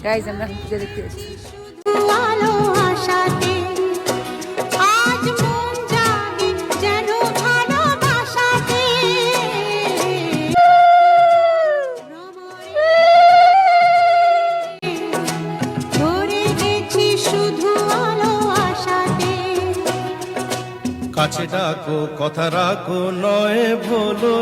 Guys আমরা পুজো দেখতে যাচ্ছি। কাছে ডাকো কথা রাখো নয় ভোলো